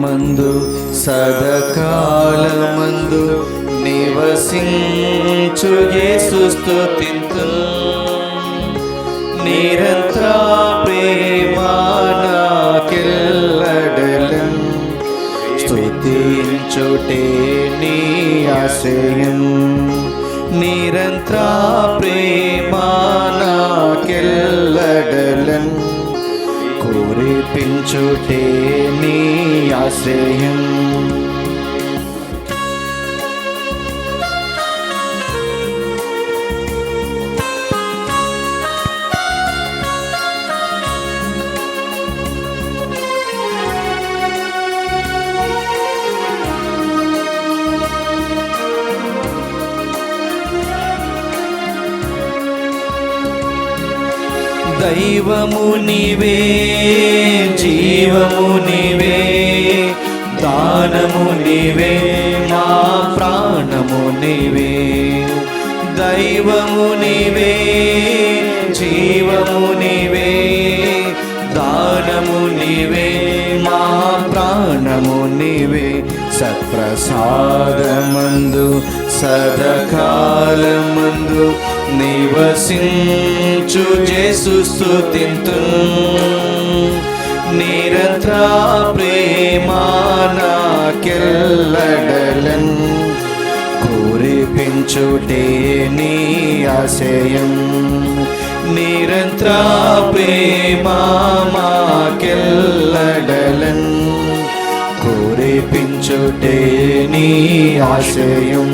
హృదయమందు సదాకాలమందు నివసించు యేసు స్తుతింతు నిరంతర ప్రేమ నాకెల్లడలం స్తుతించుటే నీ ఆశయం నిరంతర ప్రేమ నాకెల్లడలం కురిపించుటే నీ ఆశ్రయం దైవము నీవే జీవము నీవే దానము నీవే మా ప్రాణము నీవే దైవము నీవే జీవము నీవే దానము నీవే మా ప్రాణము నీవే సత్ప్రసాదమందు సదాకాలమందు నివసించు యేసు స్తుతింతు నిరంతర ప్రేమ నాకెల్లడలం కురిపించుటే నీ ఆశయం నిరంతర ప్రేమ మాకెల్లడలం కురిపించుటే నీ ఆశయం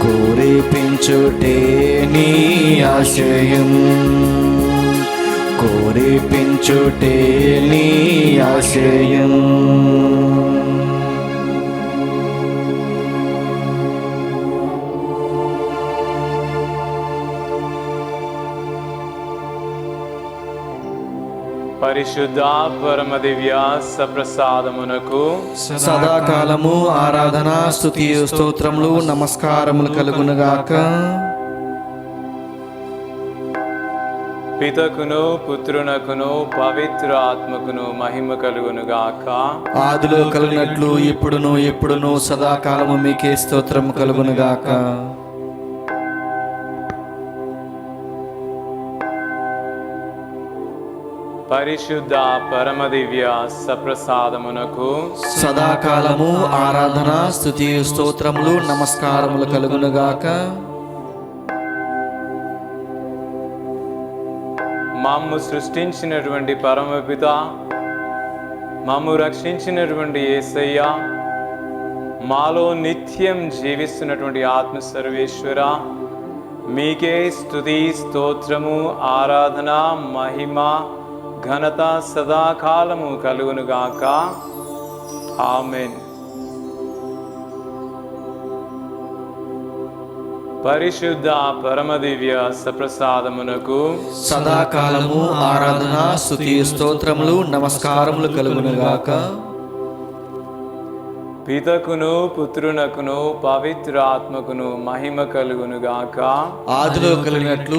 కురిపించుటే నీ ఆశయం కురిపించుటే నీ ఆశయం పరిశుద్ధ పరమ దివ్య సప్రసాదమునకు సదాకాలము ఆరాధన స్తుతి స్తోత్రములు నమస్కారములు కలుగునుగాక. పితకును పుత్రునకును పవిత్ర ఆత్మకును మహిమ కలుగునుగాక. ఆదిలో కలిగినట్లు ఎప్పుడును సదాకాలము మీకే స్తోత్రము కలుగునుగాక. పరిశుద్ధ పరమ దివ్య సప్రసాదమునకు సదాకాలము ఆరాధన స్తుతి స్తోత్రములు నమస్కారములు కలుగునుగాక. మమ్ము సృష్టించినటువంటి పరమపిత, మమ్ము రక్షించినటువంటి యేసయ్య, మాలో నిత్యం జీవిస్తున్నటువంటి ఆత్మ సర్వేశ్వర, మీకే స్తుతి స్తోత్రము ఆరాధన మహిమ ఘనత సదాకాలము కలుగునుగాక. ఆమేన్. పరిశుద్ధ పరమ దివ్య సప్రసాదమునకు సదాకాలము ఆరాధన స్తుతి స్తోత్రములు నమస్కారములు కలుగునుగాక. పితకును పుత్రునకును పవిత్ర ఆత్మకును మహిమ కలుగునుగాక. ఆదిలో కలిగినట్లు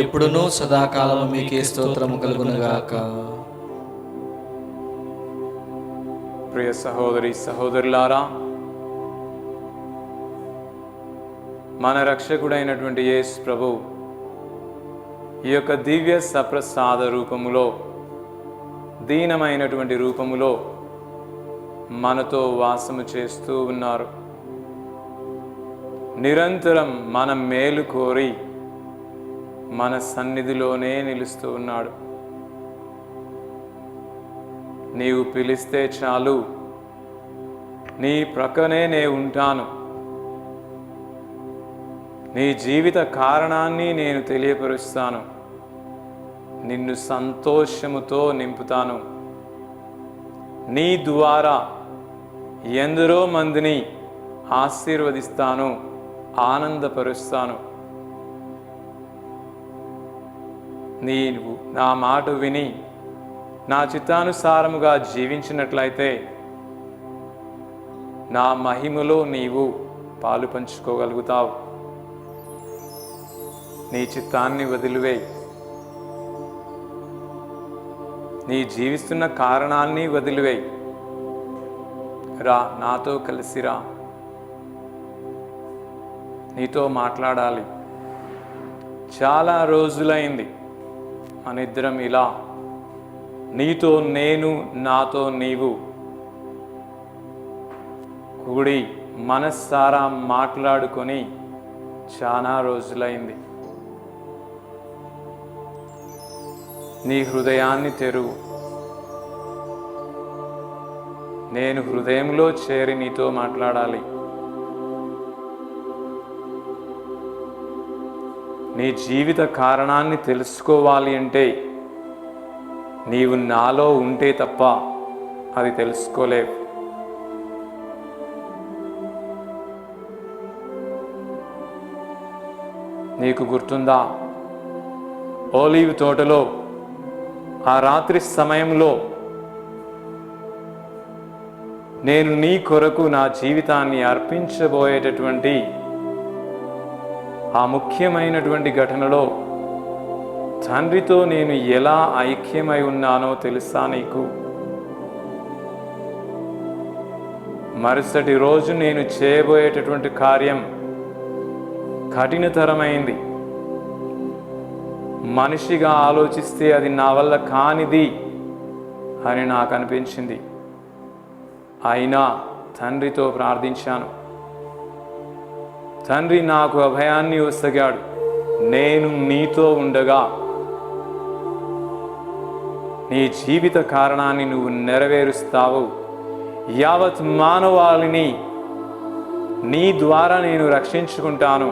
ఎప్పుడును సదాకాలము మీకే స్తోత్రము కలుగునుగాక. ప్రియ సహోదరి సహోదరులారా, మన రక్షకుడైనటువంటి యేసు ప్రభు ఈ యొక్క దివ్య సప్రసాద రూపములో, దీనమైనటువంటి రూపములో మనతో వాసము చేస్తూ ఉన్నారు. నిరంతరం మన మేలు కోరి మన సన్నిధిలోనే నిలుస్తూ ఉన్నాడు. నీవు పిలిస్తే చాలు, నీ ప్రక్కనే నేను ఉంటాను, నీ జీవిత కారణాన్ని నేను తెలియపరుస్తాను, నిన్ను సంతోషముతో నింపుతాను, నీ ద్వారా ఎందరో మందిని ఆశీర్వదిస్తాను, ఆనందపరుస్తాను. నీవు నా మాట విని నా చిత్తానుసారముగా జీవించినట్లయితే నా మహిమలో నీవు పాలు పంచుకోగలుగుతావు. నీ చిత్తాన్ని వదిలివేయి, నీ జీవిస్తున్న కారణాన్ని వదిలివేయి. రా, నాతో కలిసి రా, నీతో మాట్లాడాలి. చాలా రోజులైంది మన ఇద్దరం ఇలా నీతో నేను, నాతో నీవు కూడి మనస్సారా మాట్లాడుకొని చాలా రోజులైంది. నీ హృదయాన్ని తెరువు. నేను హృదయంలో చేరి నీతో మాట్లాడాలి. నీ జీవిత కారణాన్ని తెలుసుకోవాలి అంటే నీవు నాలో ఉంటే తప్ప అది తెలుసుకోలేవు. నీకు గుర్తుందా, ఓలీవ్ తోటలో ఆ రాత్రి సమయంలో నేను నీ కొరకు నా జీవితాన్ని అర్పించబోయేటటువంటి ఆ ముఖ్యమైనటువంటి ఘటనలో తండ్రితో నేను ఎలా ఐక్యమై ఉన్నానో తెలుసా నీకు? మరుసటి రోజు నేను చేయబోయేటటువంటి కార్యం కఠినతరమైంది. మనిషిగా ఆలోచిస్తే అది నా వల్ల కానిది అని నాకు అనిపించింది. అయినా తండ్రితో ప్రార్థించాను. తండ్రి నాకు అభయాన్ని ఒసగాడు. నేను నీతో ఉండగా నీ జీవిత కారణాన్ని నువ్వు నెరవేరుస్తావు. యావత్ మానవాళిని నీ ద్వారా నేను రక్షించుకుంటాను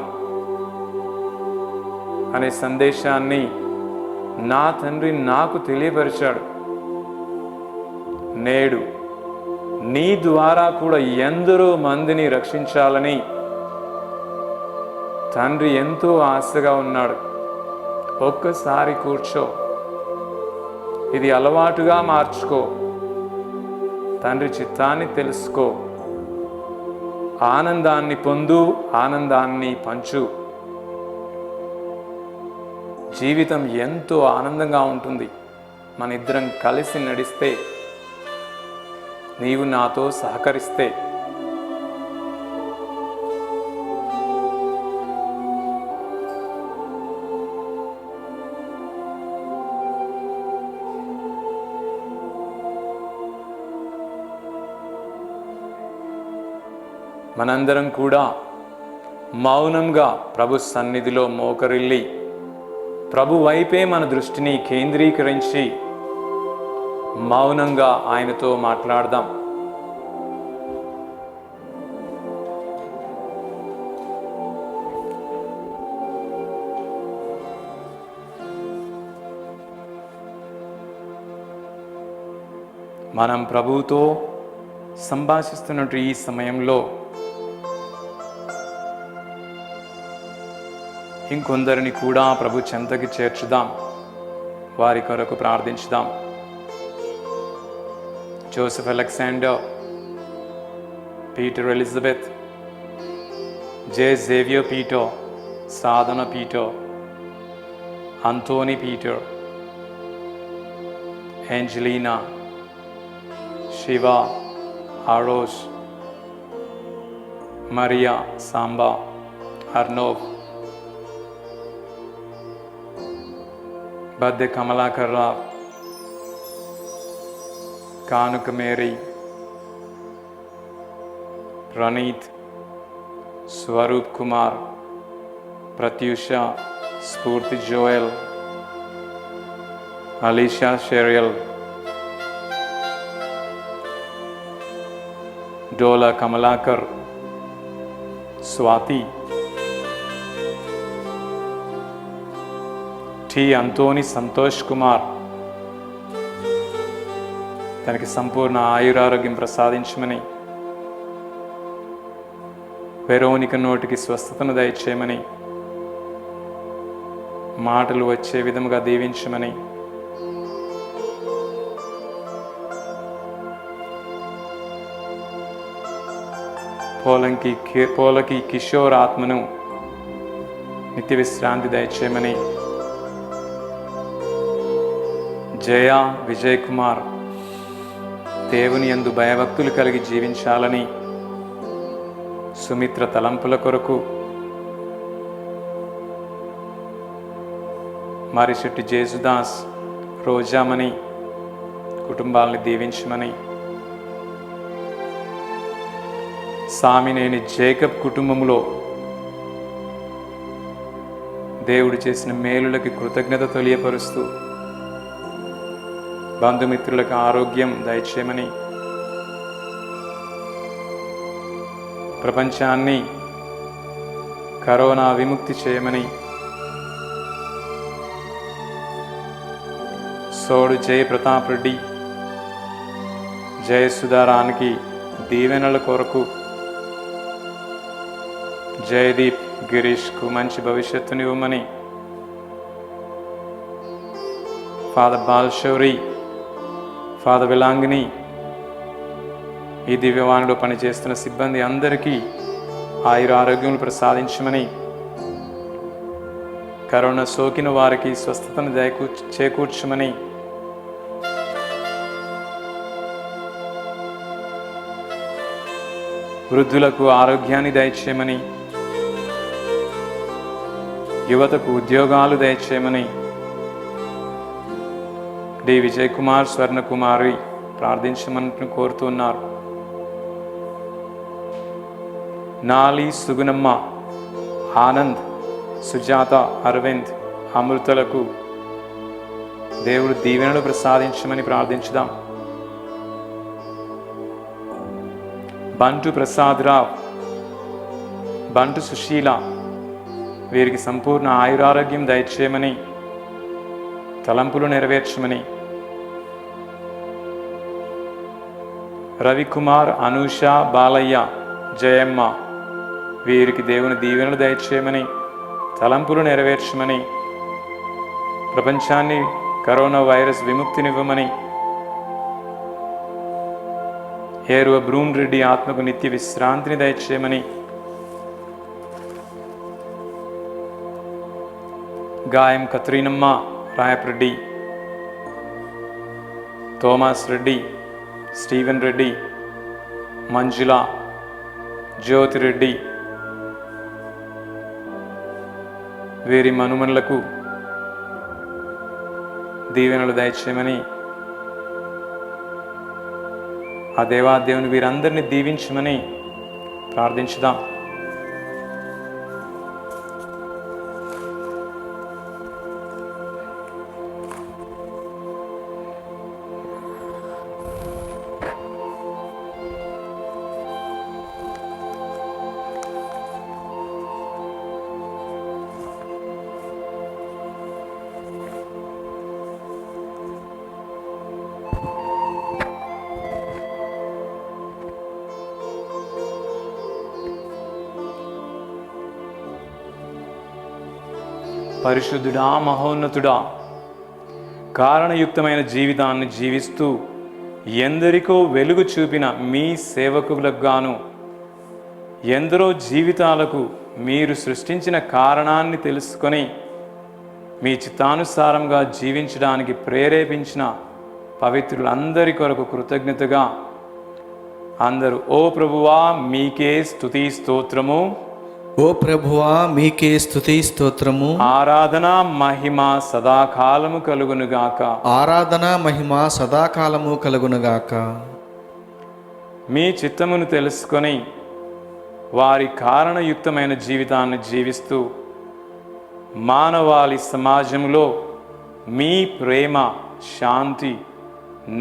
అనే సందేశాన్ని నా తండ్రి నాకు తెలియపరిచాడు. నేడు నీ ద్వారా కూడా ఎందరో మందిని రక్షించాలని తండ్రి ఎంతో ఆశగా ఉన్నాడు. ఒక్కసారి కూర్చో, ఇది అలవాటుగా మార్చుకో, తండ్రి చిత్తాన్ని తెలుసుకో, ఆనందాన్ని పొందు, ఆనందాన్ని పంచు. జీవితం ఎంతో ఆనందంగా ఉంటుంది మన ఇద్దరం కలిసి నడిస్తే, నీవు నాతో సహకరిస్తే. మనందరం కూడా మౌనంగా ప్రభు సన్నిధిలో మోకరిల్లి ప్రభు వైపే మన దృష్టిని కేంద్రీకరించి మౌనంగా ఆయనతో మాట్లాడదాం. మనం ప్రభువుతో సంభాషిస్తున్నట్టు ఈ సమయంలో ఇంకొందరిని కూడా ప్రభు చెంతకి చేర్చుదాం, వారి కొరకు ప్రార్థించుదాం. Joseph Alexander, Peter Elizabeth, J Xavier Peter, Sadhana Peter, Antony Peter, Angelina, Shiva, Arosh, Maria, Samba, Arnav, Badde Kamalakar Rao, Kanuka Mary, Praneeth, Swaroop Kumar, Pratyusha, Spoorthi Joel, Alisha Sheryl, Dola Kamalakar, Swathi, T Antony Santosh Kumar, తనకి సంపూర్ణ ఆయురారోగ్యం ప్రసాదించమని, వెరోనిక నోటికి స్వస్థతను దయచేయమని, మాటలు వచ్చే విధముగా దీవించమని, పోలకి కిషోర్ ఆత్మను నిత్య విశ్రాంతి దయచేయమని, జయ, విజయ్ కుమార్, దేవుని యందు భయభక్తులు కలిగి జీవించాలని సుమిత్ర తలంపుల కొరకు మారిశెట్టి జేసుదాస్, రోజామణి కుటుంబాలని దీవించమని, సామినేని జేకబ్ కుటుంబంలో దేవుడు చేసిన మేలులకి కృతజ్ఞత తెలియపరుస్తూ బంధుమిత్రులకు ఆరోగ్యం దయచేయమని, ప్రపంచాన్ని కరోనా విముక్తి చేయమని, సోడు జయప్రతాప్ రెడ్డి, జయసుధారానికి దీవెనల కొరకు, జయదీప్ గిరీష్కు మంచి భవిష్యత్తునివ్వమని, ఫాదర్ బాల్శౌరి, ఫాదర్ విలాంగిని, ఈ దివ్యవాణిలో పనిచేస్తున్న సిబ్బంది అందరికీ ఆయుర ఆరోగ్యములు ప్రసాదించమని, కరోనా సోకిన వారికి స్వస్థతను చేకూర్చమని, వృద్ధులకు ఆరోగ్యాన్ని దయచేయమని, యువతకు ఉద్యోగాలు దయచేయమని డి విజయ్ కుమార్, స్వర్ణకుమారి ప్రార్థించమని కోరుతున్నారు. నాలి, సుగుణమ్మ, ఆనంద్, సుజాత, అరవింద్, అమృతలకు దేవుడు దీవెనలు ప్రసాదించమని ప్రార్థించుదాం. బంటు ప్రసాదరావు, బంటు సుశీల, వీరికి సంపూర్ణ ఆయురారోగ్యం దయచేయమని, తలంపులు నెరవేర్చమని, రవికుమార్, అనూష, బాలయ్య, జయమ్మ, వీరికి దేవుని దీవెనలు దయచేయమని, తలంపులు నెరవేర్చమని, ప్రపంచాన్ని కరోనా వైరస్ విముక్తినివ్వమని, ఏరువ బ్రూన్ రెడ్డి ఆత్మకు నిత్య విశ్రాంతిని దయచేయమని, గాయం కత్రీనమ్మ, రాయప్రెడ్డి, థోమస్ రెడ్డి, స్టీవెన్ రెడ్డి, మంజుల, జ్యోతిరెడ్డి, వీరి మనుమనులకు దీవెనలు దయచేయమని, ఆ దేవాదేవుని వీరందరినీ దీవించమని ప్రార్థించుదాం. పరిశుద్ధుడా, మహోన్నతుడా, కారణయుక్తమైన జీవితాన్ని జీవిస్తూ ఎందరికో వెలుగు చూపిన మీ సేవకులకు గాను, ఎందరో జీవితాలకు మీరు సృష్టించిన కారణాన్ని తెలుసుకొని మీ చిత్తానుసారంగా జీవించడానికి ప్రేరేపించిన పవిత్రులందరి కొరకు కృతజ్ఞతగా అందరూ ఓ ప్రభువా మీకే స్తుతి స్తోత్రము, ఓ ప్రభువా మీకే స్తుతి స్తోత్రము, ఆరాధన మహిమ సదాకాలము కలుగునుగాక, ఆరాధన మహిమ సదాకాలము కలుగునుగాక. మీ చిత్తమును తెలుసుకొని వారి కారణయుక్తమైన జీవితాన్ని జీవిస్తూ మానవాళి సమాజంలో మీ ప్రేమ, శాంతి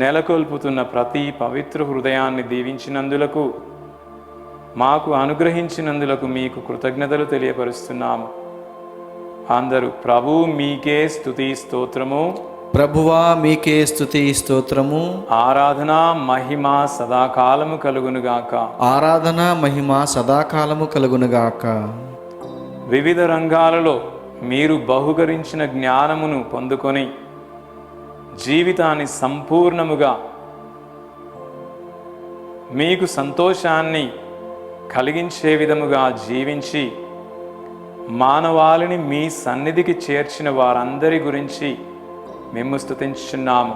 నెలకొల్పుతున్న ప్రతి పవిత్ర హృదయాన్ని దీవించినందులకు, మాకు అనుగ్రహించినందులకు మీకు కృతజ్ఞతలు తెలియపరుస్తున్నాము. అందరూ ప్రభు మీకే స్తుతి స్తోత్రము, ప్రభువా మీకే స్తుతి స్తోత్రము, ఆరాధన మహిమ సదాకాలము కలుగునుగాక, ఆరాధన మహిమ సదాకాలము కలుగునుగాక. వివిధ రంగాలలో మీరు బహుకరించిన జ్ఞానమును పొందుకొని జీవితాన్ని సంపూర్ణముగా మీకు సంతోషాన్ని కలిగించే విధముగా జీవించి మానవాళిని మీ సన్నిధికి చేర్చిన వారందరి గురించి మేము స్తుతించుచున్నాము.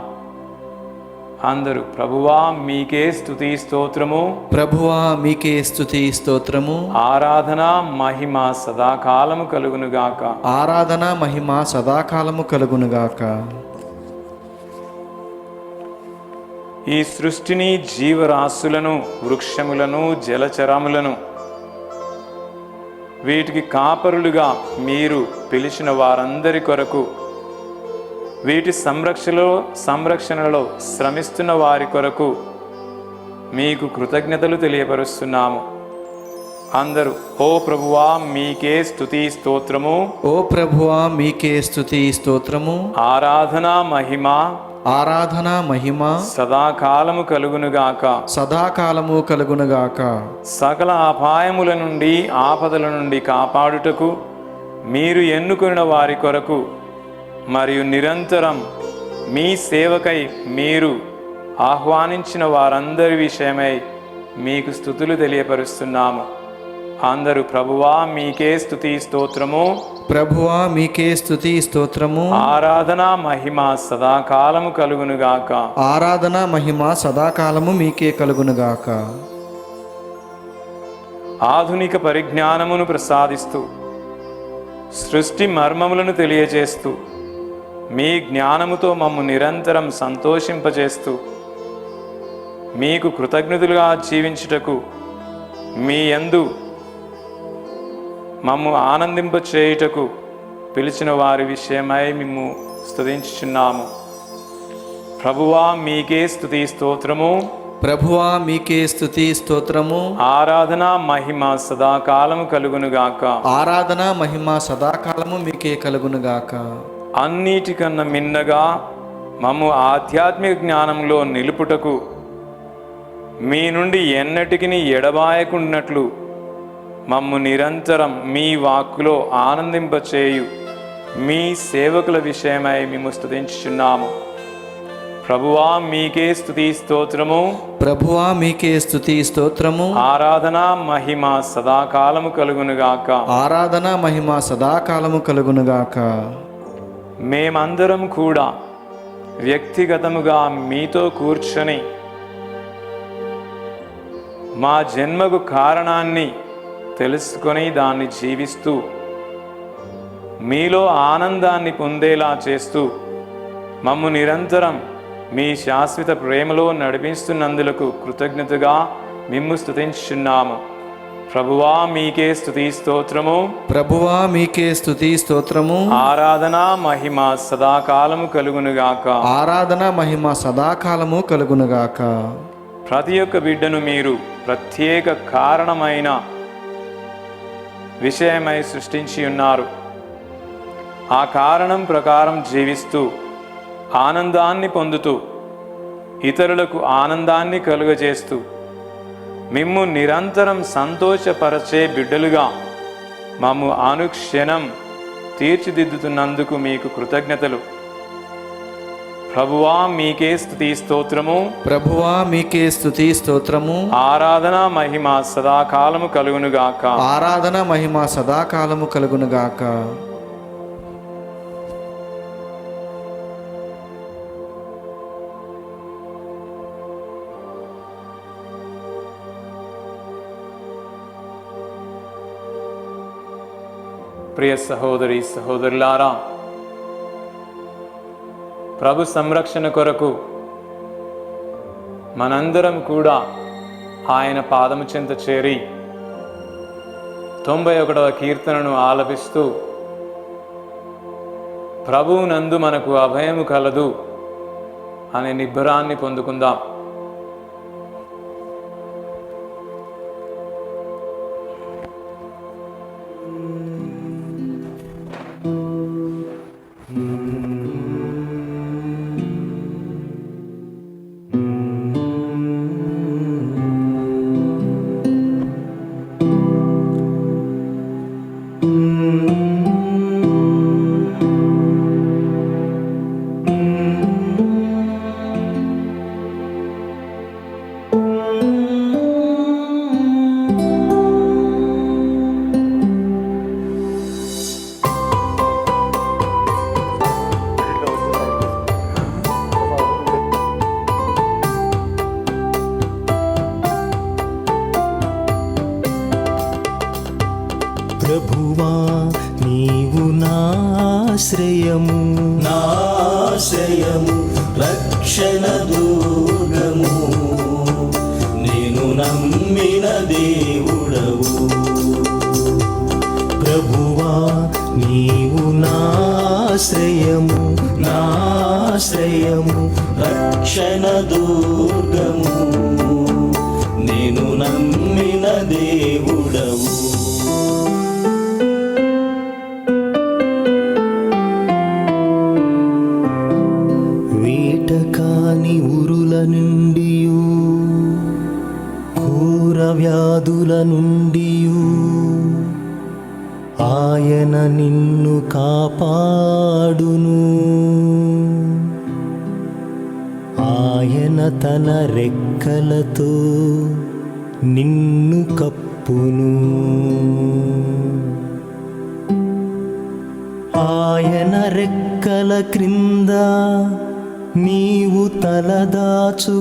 అందరూ ప్రభువా మీకే స్తుతి స్తోత్రము, ప్రభువా మీకే స్తుతి స్తోత్రము, ఆరాధన మహిమ సదాకాలము కలుగునుగాక. ఆరాధన మహిమ సదాకాలము కలుగునుగాక. ఈ సృష్టిని, జీవరాశులను, వృక్షములను, జలచరములను, వీటికి కాపరులుగా మీరు పిలిచిన వారందరి కొరకు, వీటి సంరక్షణలో శ్రమిస్తున్న వారి కొరకు మీకు కృతజ్ఞతలు తెలియపరుస్తున్నాము. అందరూ ఓ ప్రభువా మీకే స్తుతి స్తోత్రము, ఓ ప్రభువా మీకే స్తుతి స్తోత్రము, ఆరాధన మహిమ ఆరాధన మహిమ సదాకాలము కలుగునుగాక. సదాకాలము కలుగునుగాక. సకల అపాయముల నుండి, ఆపదల నుండి కాపాడుటకు మీరు ఎన్నుకున్న వారి కొరకు మరియు నిరంతరం మీ సేవకై మీరు ఆహ్వానించిన వారందరి విషయమై మీకు స్తుతులు తెలియపరుస్తున్నాము. అందరూ ప్రభువా మీకే స్తుతి స్తోత్రము, ప్రభువా మీకే స్తుతి స్తోత్రము, ఆరాధన మహిమ సదాకాలము కలుగునుగాక. ఆరాధన మహిమ సదాకాలము మీకే కలుగునుగాక. ఆధునిక పరిజ్ఞానమును ప్రసాదిస్తూ, సృష్టి మర్మములను తెలియజేస్తూ, మీ జ్ఞానముతో మమ్ము నిరంతరం సంతోషింపజేస్తూ, మీకు కృతజ్ఞతలుగా జీవించుటకు మీ యందు మమ్ము ఆనందింపచేయుటకు పిలిచిన వారి విషయమై మిమ్ము స్తుతించుచున్నాము. ప్రభువా మీకే స్తుతి స్తోత్రము, ప్రభువా మీకే స్తుతి స్తోత్రము, ఆరాధన మహిమ సదాకాలము కలుగునుగాక. ఆరాధన మహిమ సదాకాలము మీకే కలుగునుగాక. అన్నిటికన్నా మిన్నగా మమ్ము ఆధ్యాత్మిక జ్ఞానంలో నిలుపుటకు, మీ నుండి ఎన్నటికి ఎడబాయకుండానట్లు మమ్ము నిరంతరం మీ వాక్కులో ఆనందింపచేయు మీ సేవకుల విషయమై మేము స్తుతించుచున్నాము. ప్రభువా మీకే స్తుతి స్తోత్రము, ప్రభువా మీకే స్తుతి స్తోత్రము, ఆరాధన మహిమ సదాకాలము కలుగునుగాక. ఆరాధన మహిమ సదాకాలము కలుగునుగాక. మేమందరం కూడా వ్యక్తిగతముగా మీతో కూర్చొని మా జన్మకు కారణాన్ని తెలుసుకొని దాన్ని జీవిస్తూ, మీలో ఆనందాన్ని పొందేలా చేస్తూ, మమ్ము నిరంతరం మీ శాశ్వత ప్రేమలో నడిపిస్తున్నందులకు కృతజ్ఞతగా మిమ్ము స్తుతించుచున్నాము. ప్రభువా మీకే స్తుతి స్తోత్రము, ప్రభువా మీకే స్తుతి స్తోత్రము, ఆరాధన మహిమ సదాకాలము కలుగునుగాక. ఆరాధన మహిమ సదాకాలము కలుగునుగాక. ప్రతి ఒక్క బిడ్డను మీరు ప్రత్యేక కారణమైన విషయమై సృష్టించి ఉన్నారు. ఆ కారణం ప్రకారం జీవిస్తూ, ఆనందాన్ని పొందుతూ, ఇతరులకు ఆనందాన్ని కలుగజేస్తూ, మిమ్ము నిరంతరం సంతోషపరచే బిడ్డలుగా మమ్ము అనుక్షణం తీర్చిదిద్దుతున్నందుకు మీకు కృతజ్ఞతలు. ప్రభువా మీకే స్తుతి స్తోత్రము, ప్రభువా మీకే స్తుతి స్తోత్రము, ఆరాధన మహిమ సదాకాలము కలుగునుగాక. ఆరాధన మహిమ సదాకాలము కలుగునుగాక. ప్రియ సహోదరి సహోదరులారా, ప్రభు సంరక్షణ కొరకు మనందరం కూడా ఆయన పాదము చెంత చేరి 91వ కీర్తనను ఆలపిస్తూ, ప్రభువునందు మనకు అభయము కలదు అనే నిబ్బరాన్ని పొందుకుందాం. ప్రభువా నీవు నాశ్రయము, నాశ్రయము రక్షణ దుర్గము, నేను నమ్మిన దేవుడవు. ప్రభువా నీవు నాశ్రయము, నాశ్రయము రక్షణ దుర్గము, నేను నమ్మిన దేవుడవు. వేటకాని ఉరుల నుండియు, ఘోర వ్యాధుల నుండియు ఆయన నిన్ను కాపాడును. ఆయన తన రెక్కలతో నిన్ను కప్పును. ఆయన రెక్కల క్రింద నీవు తలదాచుకొందువు.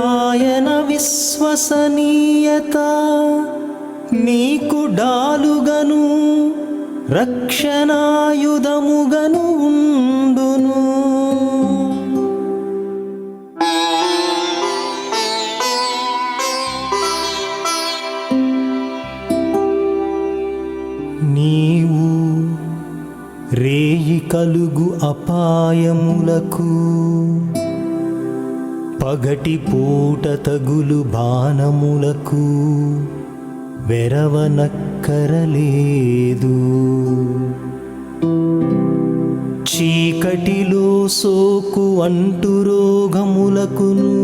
ఆయన విశ్వసనీయత నీకు డాలుగను, రక్షణాయుధముగను ఉండును. నీవు రేయి కలుగు అపాయములకు, పగటి పూట తగులు బాణములకు వెరవనక్కరలేదు. చీకటిలో సోకు అంటు రోగములకును,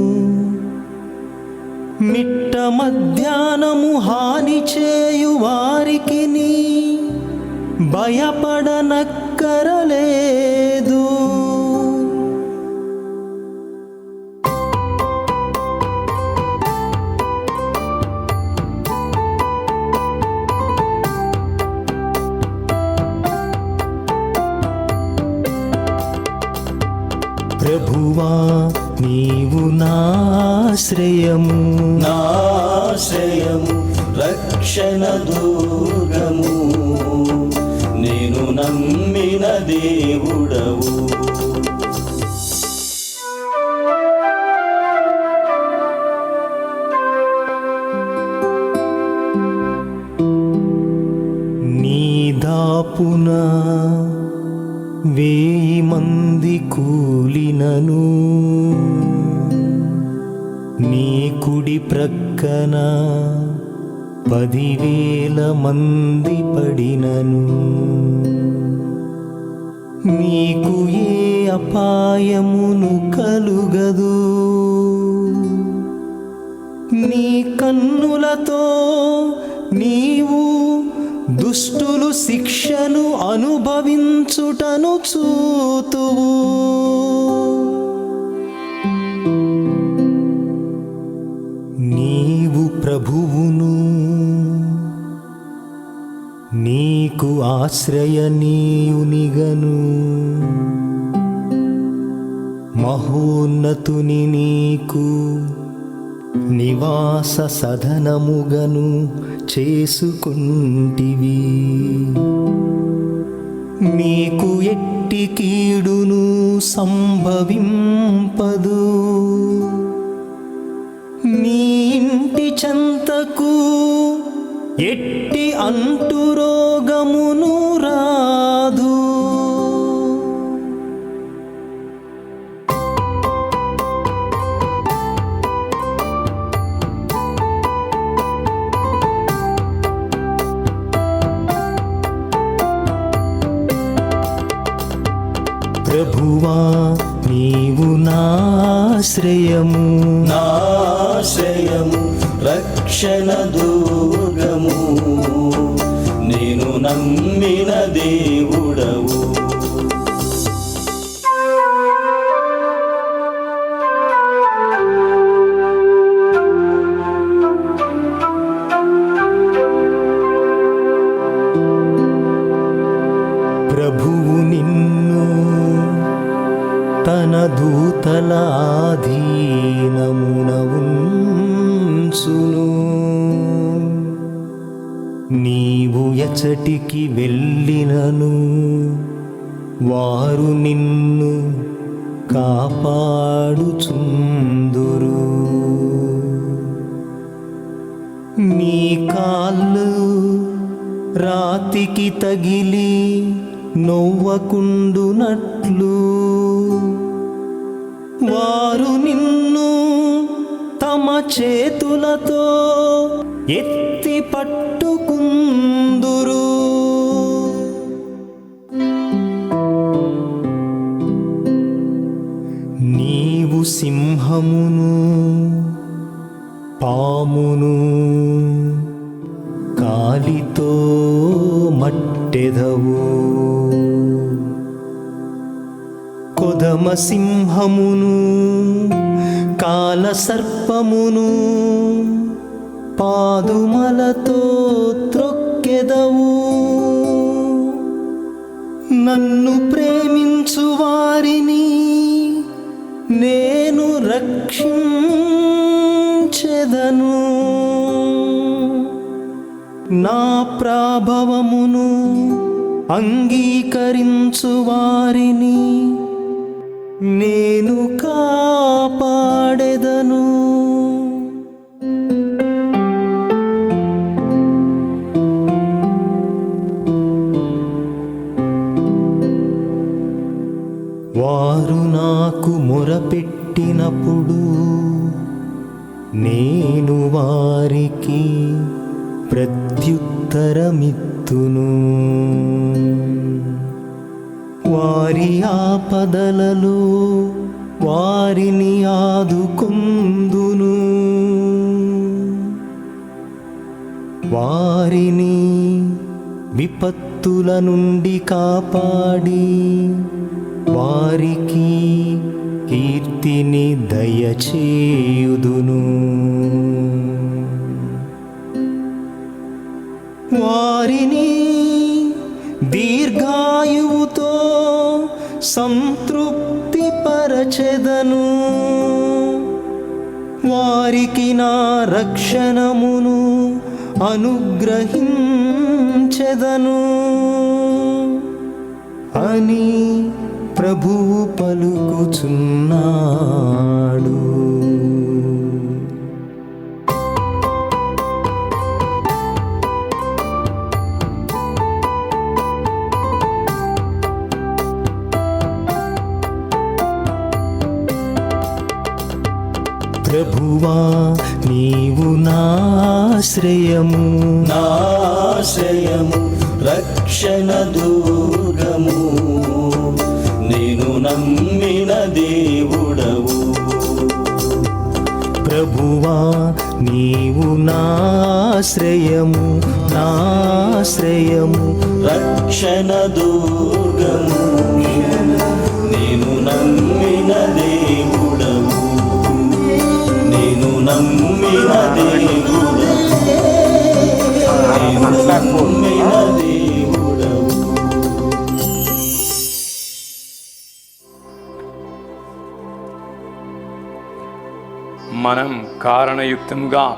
మిట్ట మధ్యాహ్నము హాని చేయు వారికిని భయపడనక్కరలేదు. ప్రభువా నీవు నాశ్రయము, నాశ్రయము రక్షణ దుర్గము, నేను నమ్మిన దేవుడవు. నీ దాపున 1000 మంది కూలినను, నీ కుడి ప్రక్కన 10,000 మంది పడినను, నీకు ఏ అపాయమును కలుగదు. నీ కన్నులతో నీవు దుష్టులు శిక్షను అనుభవించుటను చూతువు. నీవు ప్రభువును, నీకు ఆశ్రయనీయునిగను, మహోన్నతుని నీకు నివాస సదనముగను చేసుకుంటివి. నీకు ఎట్టి కీడును సంభవింపదు. నీ ఇంటి చెంతకు ఎట్టి అంటు రోగమును రాదు. ప్రభువా నీవు నాశ్రయము, నాశ్రయము రక్షణ దుర్గము, నేను నమ్మిన దేవుడవు. ప్రభువు నిన్ను తన దూతల ఆధీనమున ఉంచును. నీవు ఎచటికి వెళ్ళినను వారు నిన్ను కాపాడుచుందురు. నీ కాళ్ళు రాతికి తగిలి నొవ్వకుండునట్లు వారు నిన్ను తమ చేతులతో ఎత్తి పట్టుకుందురు. నీవు సింహమును పామును కాలితో మట్టెదవు. కొదమ సింహమును కాల సర్పమును పాదుమలతో త్రొక్కెదవు. నన్ను ప్రేమించు వారిని నేను రక్షించెదను. నా ప్రాభవమును అంగీకరించు వారిని నేను కాపాడెదను. వారు నాకు మొరపెట్టినప్పుడు నేను వారికి ప్రత్యుత్తరమిత్తును. వారి ఆపదలలో వారిని ఆదుకొందును. వారిని విపత్తుల నుండి కాపాడి వారికి కీర్తిని దయచేయుదును. వారిని దీర్ఘాయువుతో సంతృప్తి పరచెదను. వారికి నా రక్షణమును అనుగ్రహించెదను అని ప్రభువు పలుకుచున్నాడు. ప్రభువా నీవు నాశ్రయము, నాశ్రయము రక్షణ దుర్గము, నేను నమ్మిన దేవుడవు. ప్రభువా నీవు నాశ్రయము, నాశ్రయము రక్షణ దుర్గము, నేను నమ్మిన దేవుడవు. నేను నమ్మిన దేవుడవు, నేను నమ్మిన దేవుడవు. మనం కారణయుక్తంగా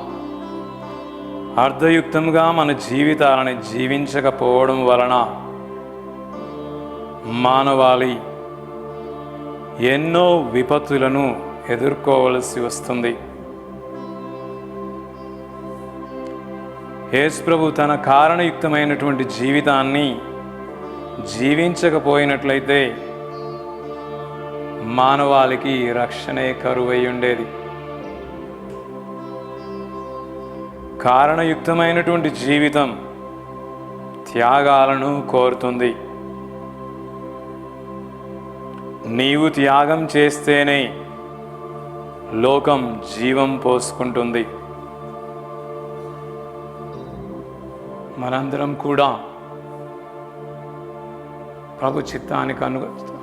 అర్థయుక్తంగా మన జీవితాలను జీవించకపోవడం వలన మానవాళి ఎన్నో విపత్తులను ఎదుర్కోవలసి వస్తుంది. యేసు ప్రభు తన కారణయుక్తమైనటువంటి జీవితాన్ని జీవించకపోయినట్లయితే మానవాళికి రక్షణే కరువై ఉండేది. కారణయుక్తమైనటువంటి జీవితం త్యాగాలను కోరుతుంది. నీవు త్యాగం చేస్తేనే లోకం జీవం పోసుకుంటుంది. మనందరం కూడా ప్రభు చిత్తానికి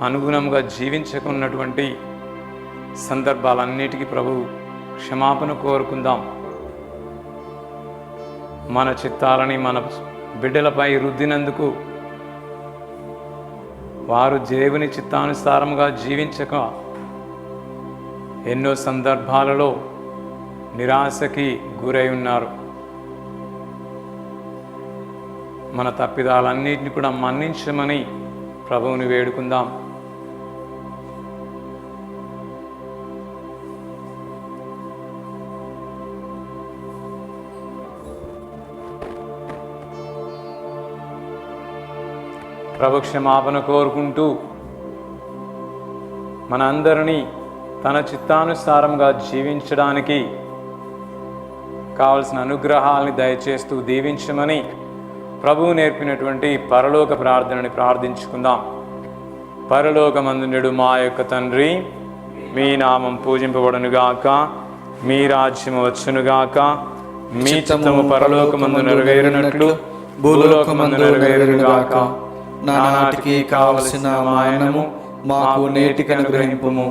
అనుగుణంగా జీవించకున్నటువంటి సందర్భాలన్నిటికీ ప్రభు క్షమాపణ కోరుకుందాం. మన చిత్తాలని మన బిడ్డలపై రుద్దినందుకు, వారు దేవుని చిత్తానుసారంగా జీవించక ఎన్నో సందర్భాలలో నిరాశకి గురై ఉన్నారు. మన తప్పిదాలన్నింటినీ కూడా మన్నించమని ప్రభువుని వేడుకుందాం. ప్రభు క్షమాపణ కోరుకుంటూ మనందరినీ తన చిత్తానుసారంగా జీవించడానికి కావలసిన అనుగ్రహాల్ని దయచేస్తూ దీవించమని ప్రభువు నేర్పినటువంటి పరలోక ప్రార్థనని ప్రార్థించుకుందాం. పరలోకమందుండు మా యొక్క తండ్రి, మీ నామం పూజింపబడునుగాక, మీ రాజ్యము వచ్చునుగాక, మీ చిత్తము పరలోకమందు నెరవేరినట్లు భూలోకమందు నెరవేరునుగాక. నానాటికి కావలసిన మా అన్నము మాకు నేటికి అనుగ్రహింపుము.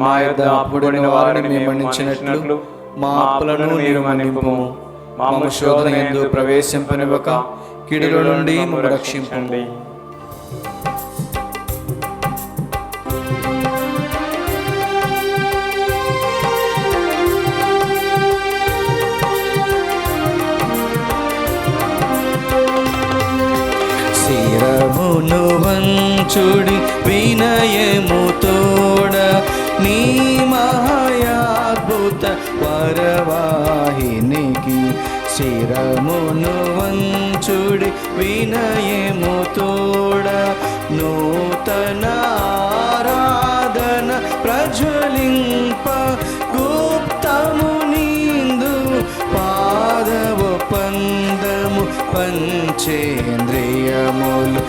మా యొద్ద అప్పుడైన వారిని మేము మన్నించినట్లు మా అప్పులను మీరు మన్నింపుము. మమ్ము శోధన యందు ప్రవేశింపనివ్వక కీడుల నుండి మమ్ము రక్షింపండి. శిరమును వంచుడి వినయము తోడ నీ మహాయాద్భుత వరవాహినికి. శిరమును వంచుడి వినయము తోడ నూతన ఆరాధన ప్రజ్వలింప గుప్తము నీందు పాదవు పందము పంచేంద్రియములు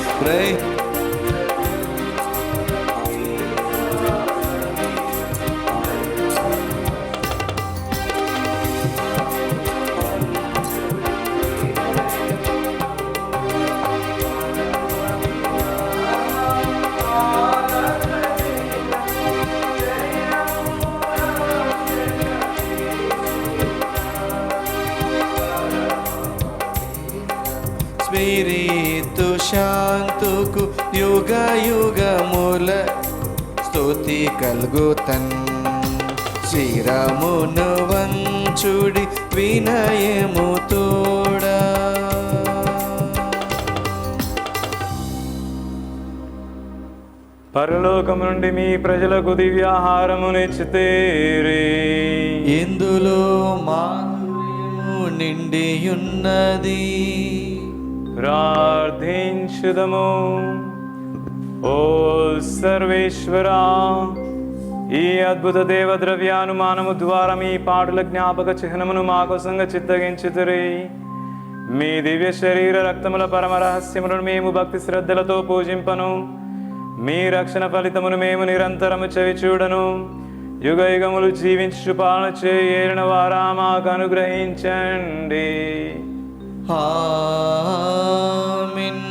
స్పిరితు శాంతుకు యుగ యుగముల స్తుతి కల్గుతన్. శిరమును వంచుడి వినయము తోడా. పరలోకము నుండి మీ ప్రజలకు దివ్యాహారమునిచ్చితేరి. ఇందులో మాధుర్యము నిండియున్నది. ప్రార్థించుదము. ఓ సర్వేశ్వరా, ఈ అద్భుత దేవద్రవ్యానుమానము ద్వారా మీ పాటల జ్ఞాపక చిహ్నమును మా కోసంగా చిత్తగించుతురి. మీ దివ్య శరీర రక్తముల పరమ రహస్యములను మేము భక్తి శ్రద్ధలతో పూజింపను. మీ రక్షణ ఫలితమును మేము నిరంతరము చెవి చూడను. యుగ యుగములు జీవించు పాలన చేయన వారా మాకు అనుగ్రహించండి. ఆమేన్.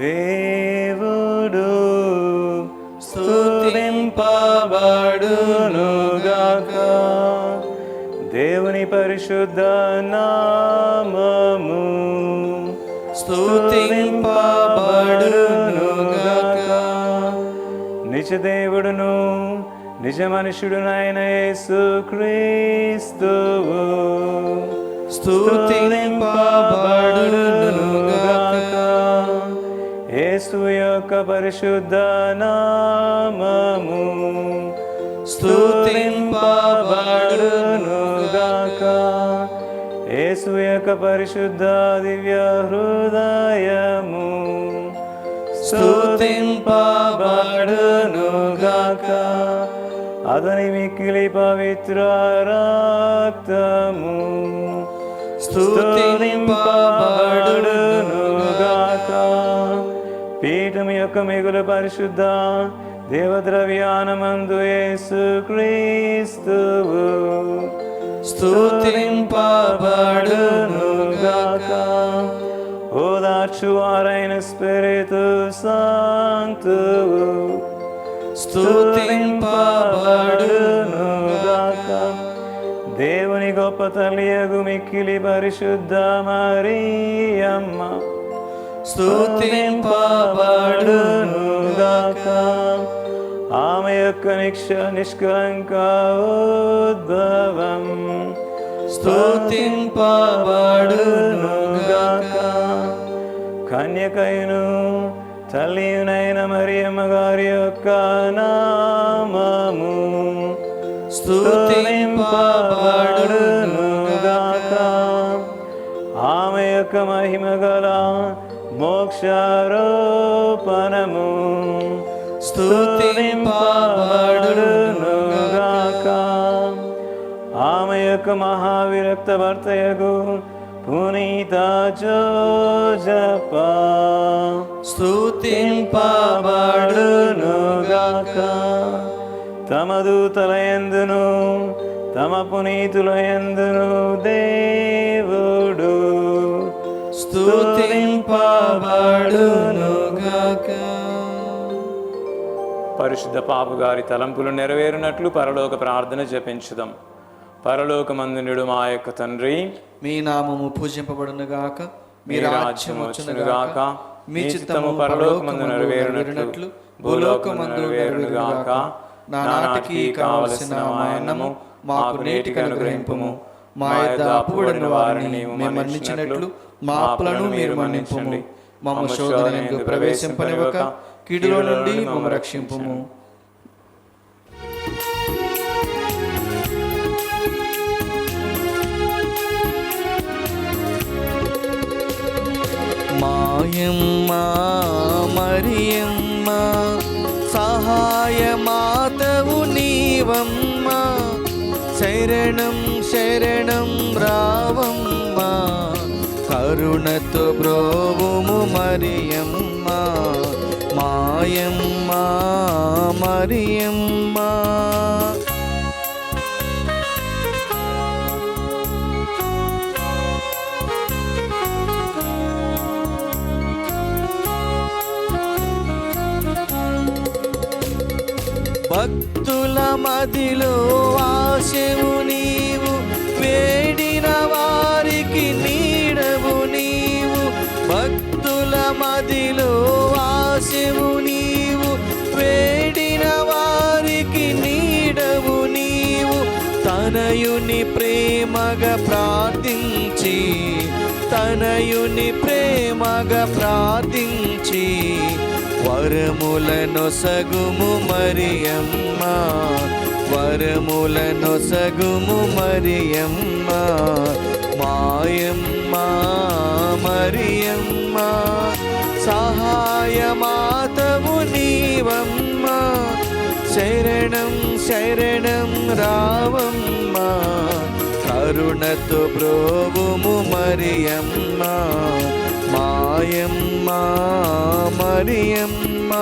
దేవుడు స్తుతింపబడునుగాక. దేవుని పరిశుద్ధ నామము స్తుతింపబడునుగాక. నిజ దేవుడును నిజ మనుషుడునైన యేసుక్రీస్తువు స్తుతింపబడునుగాక. యేసు యొక్క పరిశుద్ధ నామము స్తుతింపబడునుగాక. యేసు యొక్క పరిశుద్ధ దివ్య హృదయము స్తుతింపబడునుగాక. అతని మిక్కిలి పవిత్ర రక్తము స్తుతింపబడునుగాక. పీఠం యొక్క మిగులు పరిశుద్ధ దేవద్రవ్యానమందు యేసుక్రీస్తువు స్తుతింపబడునుగాక. ఓదార్చువారైన స్పిరితు సాంతువు స్తుతింపబడునుగాక. దేవుని గొప్ప తల్లియగు మిక్కిలి పరిశుద్ధ మరియమ్మ స్తుతింపబడునుగాక. ఆమె యొక్క నిష్కలంక ఉద్భవం స్తుతింపబడునుగాక. కన్యకైను తల్లియునైన మరియమ్మ గారి యొక్క నామము స్తుతింపబడునుగాక. ఆమె యొక్క మహిమ గల మోక్షారోపణము స్తుతింపబడునుగాక. ఆమె యొక్క మహావిరక్త భర్తయగు పునీత జోజప్ప స్తుతింపబడునుగాక. తమ దూతల యందును తమ పునీతుల యందును దేవుడు స్తుతింపబడునుగాక. పరిశుద్ధ పాపు గారి తలంపులు నెరవేరునట్లు పరలోక ప్రార్థన జపించుదాం. పరలోకమందునుడు మా యొక్క తండ్రి, మీ నామము పూజింపబడునుగాక. మీ రాజ్యం వచ్చునుగాక. మీ చిత్తము పరలోకమందు నెరవేరునట్లు భూలోకమందు నెరవేరునుగాక. నానాటికి కావలసిన మా అన్నము మాకు నేటికి అనుగ్రహింపుము. మా యొద్ద అప్పుబడిన వారిని మేము మన్నించినట్లు మా అప్పులను మీరు మన్నించుము. మమ్మ శోధనయందు ప్రవేశింపనివ్వక కీడులో నుండి మమ్మ రక్షింపుము. మాయమ్మ మరియమ్మ సహాయమాతవు నీవమ్మ. శరణం శరణం రావమ్మ. కరుణతో బ్రోవుము మరియమ్మ. మాయమ్మ మరియమ్మ. భక్తుల మదిలో ఆశవు నీవు. వేడిన వారికి నీడవు నీవు. భక్తుల మదిలో ఆశవు నీవు. వేడిన వారికి నీడవు నీవు. తనయుని ప్రేమగా ప్రార్థించి తనయుని ప్రేమగా ప్రార్థించి వరములనొసగుము మరియమ్మ. వరములనొసగుము మరియమ్మ. మాయమ్మ మరియమ్మ సహాయమాతవు నీవమ్మ. శరణం శరణం రావమ్మ. కరుణతో బ్రోవుము మరియమ్మ. మాయమ్మ మరియమ్మ.